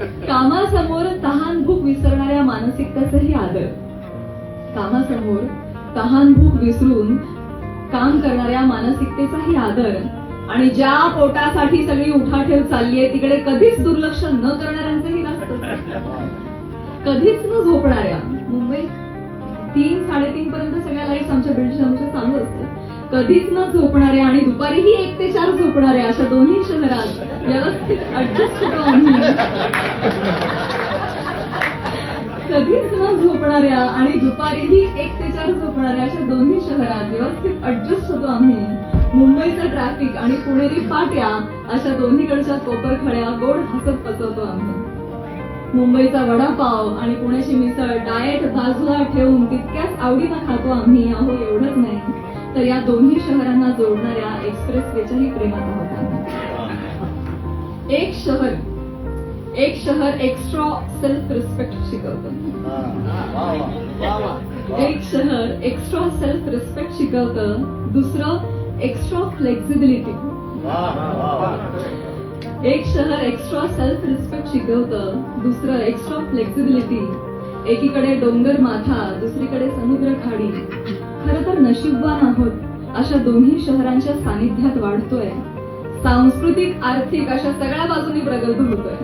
कामासमोर तहान भूक विसरणाऱ्या मानसिकतेचाही आदर. कामासमोर तहान भूक विसरून काम करणाऱ्या मानसिकतेचाही आदर. आणि ज्या पोटासाठी सगळी उठाठेव चाललीये तिकडे कधीच दुर्लक्ष न करणाऱ्यांचंही नसतं. कधीच न झोपणाऱ्या. मुंबईत 3-3:30 पर्यंत सगळ्या लाईट्स आमच्या बिल्डिंगच्या चालू असतात. कधीच न झोपणाऱ्या आणि दुपारीही 1 ते 4 झोपणाऱ्या अशा दोन्ही शहरात व्यवस्थित ऍडजस्ट होतो आम्ही. कधीच न झोपणाऱ्या आणि दुपारीही 1 ते 4 झोपणाऱ्या अशा दोन्ही शहरात व्यवस्थित ऍडजस्ट होतो आम्ही. मुंबईचं ट्रॅफिक आणि पुणेरी पाट्या अशा दोन्हीकडच्या कोपरखड्या गोड हसत पचवतो आम्ही. मुंबईचा वडापाव आणि पुण्याची मिसळ डाएट बाजूला ठेवून तितक्याच आवडीनं खातो आम्ही. अहो एवढंच नाही तर या दोन्ही शहरांना जोडणाऱ्या एक्सप्रेसवेच्याही प्रेमात आहोत आम्ही. एक शहर एक्स्ट्रा सेल्फ रिस्पेक्ट शिकवतं. एक शहर एक्स्ट्रा सेल्फ रिस्पेक्ट शिकवतं. दुसरं एक्स्ट्रा फ्लेक्झिबिलिटी. एक शहर एक्स्ट्रा सेल्फ रिस्पेक्ट शिकवतं. दुसरं एक्स्ट्रा फ्लेक्झिबिलिटी. एकीकडे डोंगर माथा दुसरीकडे समुद्र खाडी. खरं तर नशीबवान आहोत अशा दोन्ही शहरांच्या सानिध्यात वाढतोय. सांस्कृतिक आर्थिक अशा सगळ्या बाजूनी प्रगल्भ होतोय.